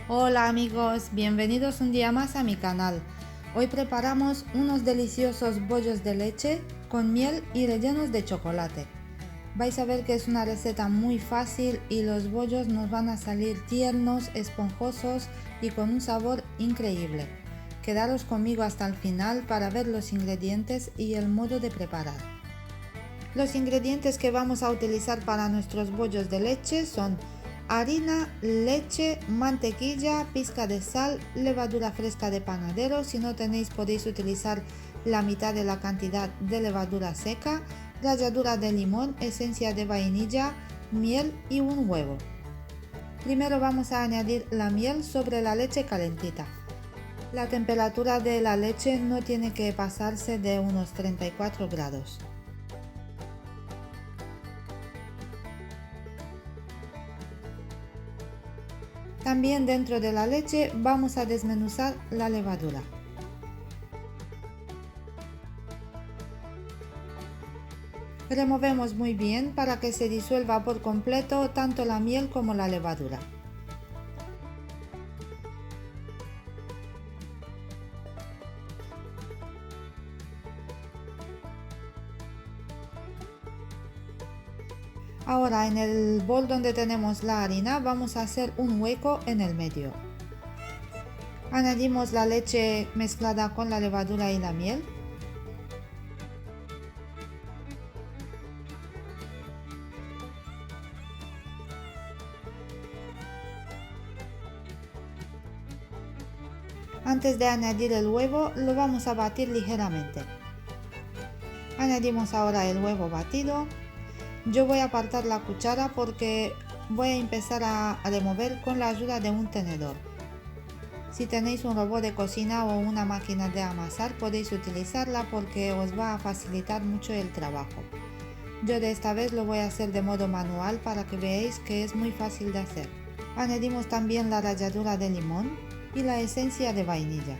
Hola amigos, bienvenidos un día más a mi canal. Hoy preparamos unos deliciosos bollos de leche con miel y rellenos de chocolate. Vais a ver que es una receta muy fácil y los bollos nos van a salir tiernos, esponjosos y con un sabor increíble. Quedaros conmigo hasta el final para ver los ingredientes y el modo de preparar. Los ingredientes que vamos a utilizar para nuestros bollos de leche son harina, leche, mantequilla, pizca de sal, levadura fresca de panadero. Si no tenéis podéis utilizar la mitad de la cantidad de levadura seca, ralladura de limón, esencia de vainilla, miel y un huevo. Primero vamos a añadir la miel sobre la leche calentita. La temperatura de la leche no tiene que pasarse de unos 34 grados. También dentro de la leche vamos a desmenuzar la levadura. Removemos muy bien para que se disuelva por completo tanto la miel como la levadura. Ahora en el bol donde tenemos la harina vamos a hacer un hueco en el medio. Añadimos la leche mezclada con la levadura y la miel. Antes de añadir el huevo lo vamos a batir ligeramente. Añadimos ahora el huevo batido. Yo voy a apartar la cuchara porque voy a empezar a remover con la ayuda de un tenedor. Si tenéis un robot de cocina o una máquina de amasar podéis utilizarla porque os va a facilitar mucho el trabajo. Yo de esta vez lo voy a hacer de modo manual para que veáis que es muy fácil de hacer. Añadimos también la ralladura de limón y la esencia de vainilla.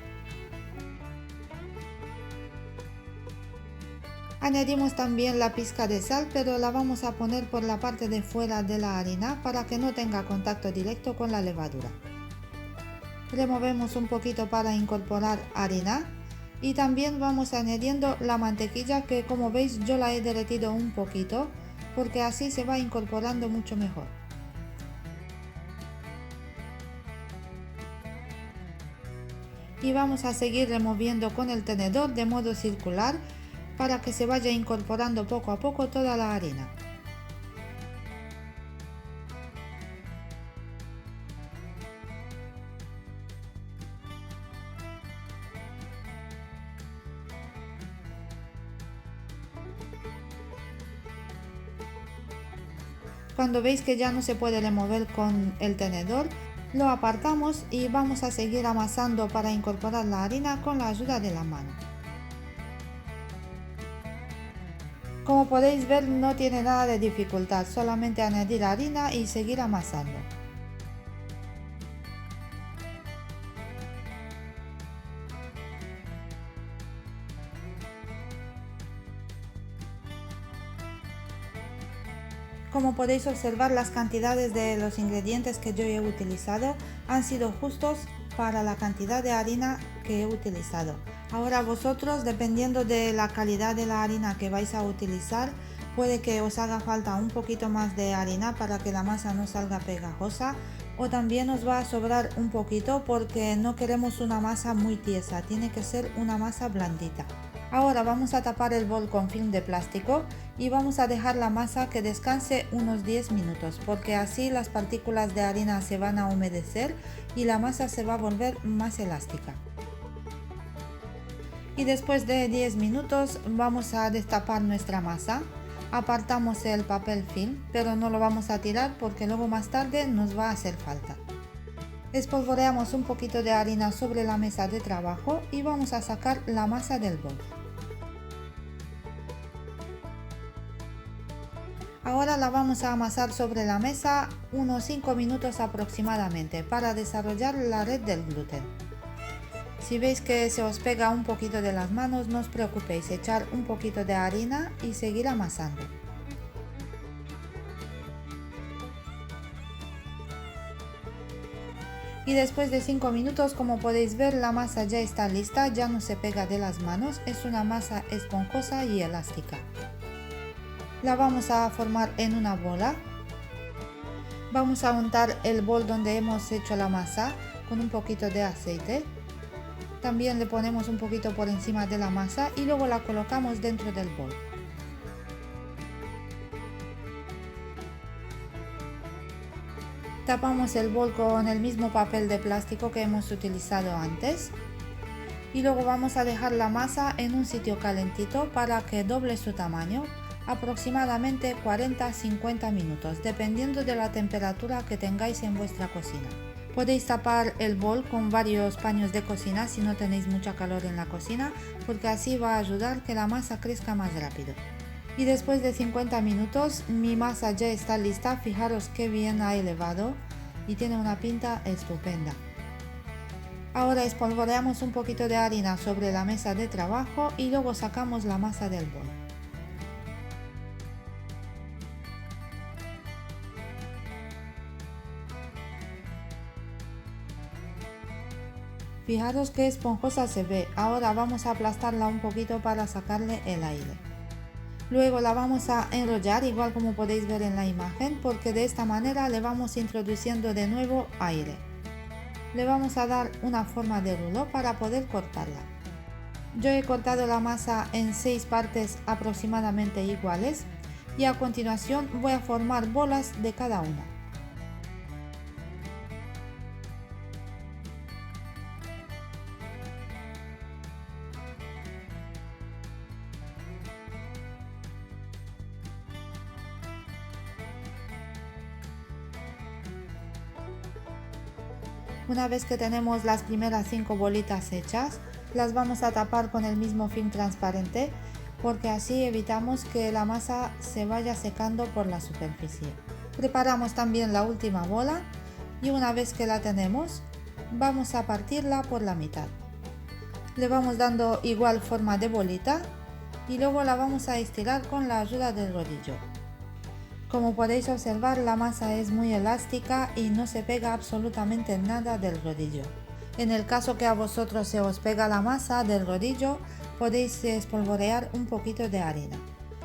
Añadimos también la pizca de sal, pero la vamos a poner por la parte de fuera de la harina para que no tenga contacto directo con la levadura. Removemos un poquito para incorporar harina y también vamos añadiendo la mantequilla que, como veis, yo la he derretido un poquito porque así se va incorporando mucho mejor. Y vamos a seguir removiendo con el tenedor de modo circular para que se vaya incorporando poco a poco toda la harina. Cuando veis que ya no se puede remover con el tenedor, lo apartamos y vamos a seguir amasando para incorporar la harina con la ayuda de la mano. Como podéis ver, no tiene nada de dificultad, solamente añadir harina y seguir amasando. Como podéis observar, las cantidades de los ingredientes que yo he utilizado han sido justos para la cantidad de harina que he utilizado. Ahora vosotros, dependiendo de la calidad de la harina que vais a utilizar, puede que os haga falta un poquito más de harina para que la masa no salga pegajosa, o también os va a sobrar un poquito porque no queremos una masa muy tiesa, tiene que ser una masa blandita. Ahora vamos a tapar el bol con film de plástico y vamos a dejar la masa que descanse unos 10 minutos porque así las partículas de harina se van a humedecer y la masa se va a volver más elástica. Y después de 10 minutos vamos a destapar nuestra masa. Apartamos el papel film, pero no lo vamos a tirar porque luego más tarde nos va a hacer falta. Espolvoreamos un poquito de harina sobre la mesa de trabajo y vamos a sacar la masa del bol. Ahora la vamos a amasar sobre la mesa unos 5 minutos aproximadamente para desarrollar la red del gluten. Si veis que se os pega un poquito de las manos, no os preocupéis, echar un poquito de harina y seguir amasando. Y después de 5 minutos, como podéis ver, la masa ya está lista, ya no se pega de las manos, es una masa esponjosa y elástica. La vamos a formar en una bola. Vamos a untar el bol donde hemos hecho la masa con un poquito de aceite. También le ponemos un poquito por encima de la masa y luego la colocamos dentro del bol. Tapamos el bol con el mismo papel de plástico que hemos utilizado antes. Y luego vamos a dejar la masa en un sitio calentito para que doble su tamaño, aproximadamente 40-50 minutos, dependiendo de la temperatura que tengáis en vuestra cocina. Podéis tapar el bol con varios paños de cocina si no tenéis mucha calor en la cocina, porque así va a ayudar que la masa crezca más rápido. Y después de 50 minutos mi masa ya está lista, fijaros qué bien ha elevado y tiene una pinta estupenda. Ahora espolvoreamos un poquito de harina sobre la mesa de trabajo y luego sacamos la masa del bol. Fijaros qué esponjosa se ve, ahora vamos a aplastarla un poquito para sacarle el aire. Luego la vamos a enrollar igual como podéis ver en la imagen, porque de esta manera le vamos introduciendo de nuevo aire. Le vamos a dar una forma de rulo para poder cortarla. Yo he cortado la masa en 6 partes aproximadamente iguales y a continuación voy a formar bolas de cada una. Una vez que tenemos las primeras 5 bolitas hechas, las vamos a tapar con el mismo film transparente, porque así evitamos que la masa se vaya secando por la superficie. Preparamos también la última bola y una vez que la tenemos, vamos a partirla por la mitad. Le vamos dando igual forma de bolita y luego la vamos a estirar con la ayuda del rodillo. Como podéis observar, la masa es muy elástica y no se pega absolutamente nada del rodillo. En el caso que a vosotros se os pega la masa del rodillo, podéis espolvorear un poquito de harina.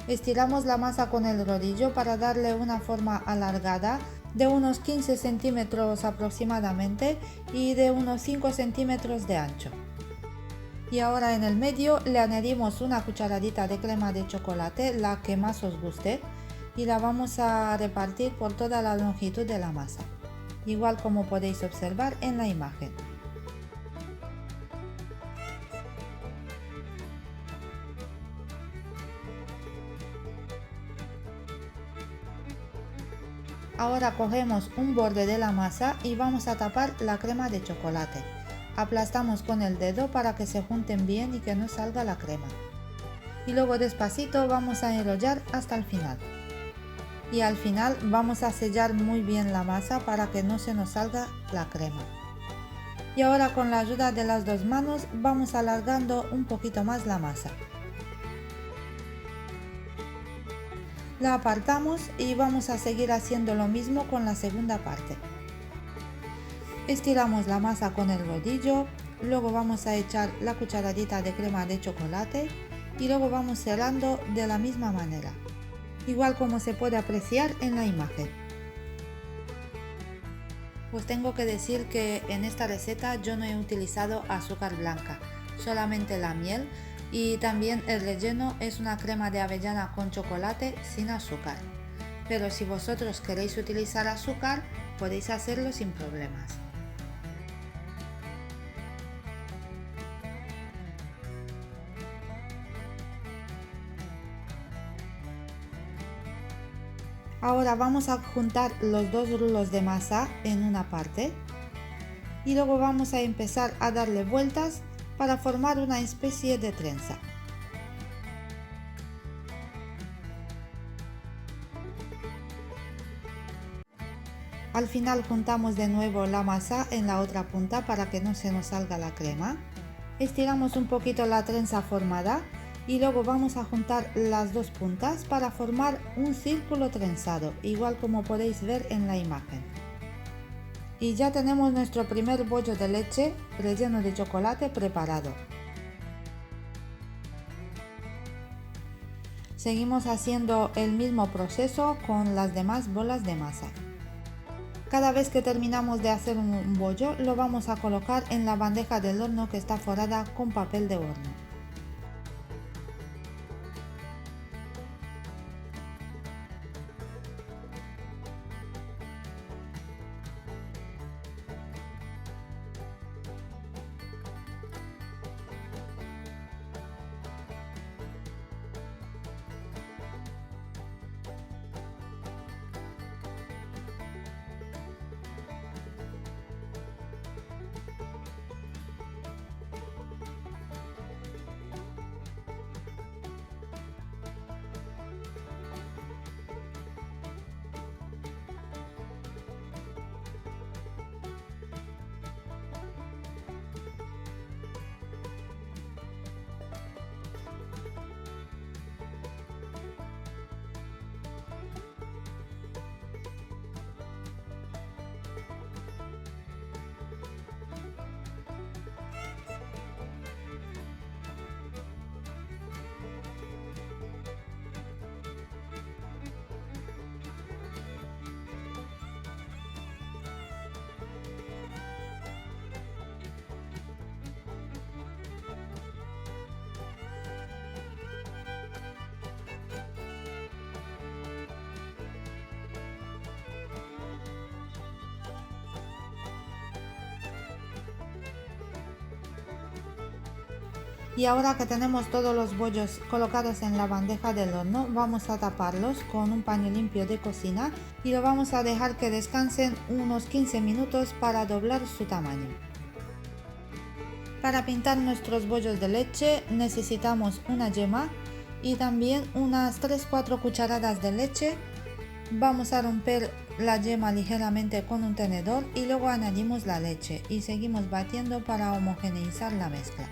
Estiramos la masa con el rodillo para darle una forma alargada de unos 15 centímetros aproximadamente y de unos 5 centímetros de ancho. Y ahora en el medio le añadimos una cucharadita de crema de chocolate, la que más os guste, y la vamos a repartir por toda la longitud de la masa, igual como podéis observar en la imagen. Ahora cogemos un borde de la masa y vamos a tapar la crema de chocolate. Aplastamos con el dedo para que se junten bien y que no salga la crema. Y luego despacito vamos a enrollar hasta el final. Y al final vamos a sellar muy bien la masa para que no se nos salga la crema. Y ahora con la ayuda de las dos manos vamos alargando un poquito más la masa. La apartamos y vamos a seguir haciendo lo mismo con la segunda parte. Estiramos la masa con el rodillo, luego vamos a echar la cucharadita de crema de chocolate y luego vamos cerrando de la misma manera, igual como se puede apreciar en la imagen. Pues tengo que decir que en esta receta yo no he utilizado azúcar blanca, solamente la miel, y también el relleno es una crema de avellana con chocolate sin azúcar. Pero si vosotros queréis utilizar azúcar, podéis hacerlo sin problemas. Ahora vamos a juntar los dos rulos de masa en una parte y luego vamos a empezar a darle vueltas para formar una especie de trenza. Al final juntamos de nuevo la masa en la otra punta para que no se nos salga la crema. Estiramos un poquito la trenza formada y luego vamos a juntar las dos puntas para formar un círculo trenzado, igual como podéis ver en la imagen. Y ya tenemos nuestro primer bollo de leche relleno de chocolate preparado. Seguimos haciendo el mismo proceso con las demás bolas de masa. Cada vez que terminamos de hacer un bollo, lo vamos a colocar en la bandeja del horno que está forrada con papel de horno. Y ahora que tenemos todos los bollos colocados en la bandeja del horno, vamos a taparlos con un paño limpio de cocina y lo vamos a dejar que descansen unos 15 minutos para doblar su tamaño. Para pintar nuestros bollos de leche necesitamos una yema y también unas 3-4 cucharadas de leche. Vamos a romper la yema ligeramente con un tenedor y luego añadimos la leche y seguimos batiendo para homogeneizar la mezcla.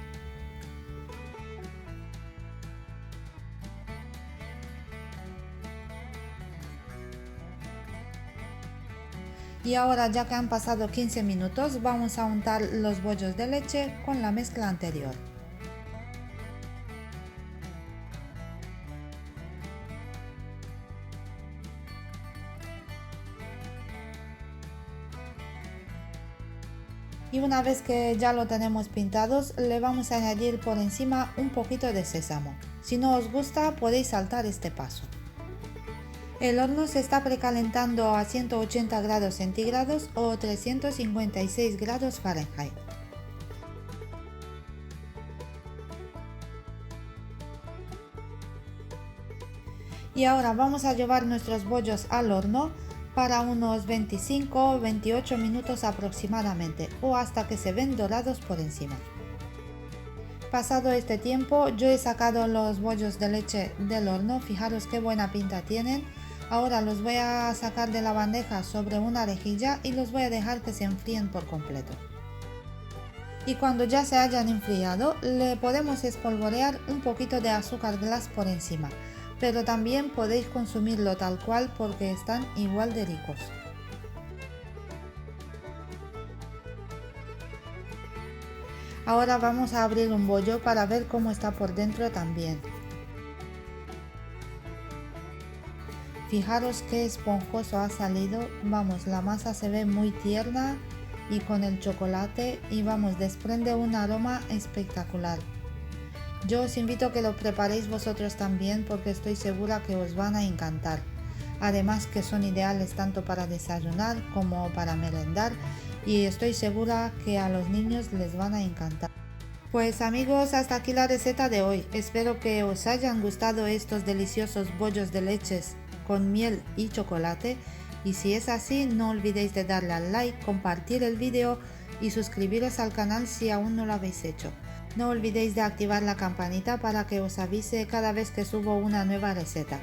Y ahora, ya que han pasado 15 minutos, vamos a untar los bollos de leche con la mezcla anterior. Y una vez que ya lo tenemos pintados, le vamos a añadir por encima un poquito de sésamo. Si no os gusta, podéis saltar este paso. El horno se está precalentando a 180 grados centígrados o 356 grados Fahrenheit. Y ahora vamos a llevar nuestros bollos al horno para unos 25-28 minutos aproximadamente o hasta que se ven dorados por encima. Pasado este tiempo, yo he sacado los bollos de leche del horno. Fijaros qué buena pinta tienen. Ahora los voy a sacar de la bandeja sobre una rejilla y los voy a dejar que se enfríen por completo. Y cuando ya se hayan enfriado, le podemos espolvorear un poquito de azúcar glass por encima, pero también podéis consumirlo tal cual porque están igual de ricos. Ahora vamos a abrir un bollo para ver cómo está por dentro también. Fijaros qué esponjoso ha salido, vamos, la masa se ve muy tierna y con el chocolate y vamos, desprende un aroma espectacular. Yo os invito a que lo preparéis vosotros también porque estoy segura que os van a encantar. Además que son ideales tanto para desayunar como para merendar y estoy segura que a los niños les van a encantar. Pues amigos, hasta aquí la receta de hoy. Espero que os hayan gustado estos deliciosos bollos de leches con miel y chocolate y si es así no olvidéis de darle al like, compartir el vídeo y suscribiros al canal si aún no lo habéis hecho. No olvidéis de activar la campanita para que os avise cada vez que subo una nueva receta.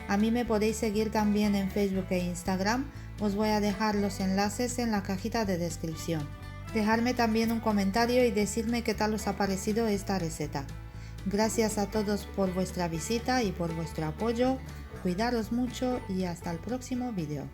A mí me podéis seguir también en Facebook e Instagram, os voy a dejar los enlaces en la cajita de descripción. Dejadme también un comentario y decirme qué tal os ha parecido esta receta. Gracias a todos por vuestra visita y por vuestro apoyo. Cuidaros mucho y hasta el próximo vídeo.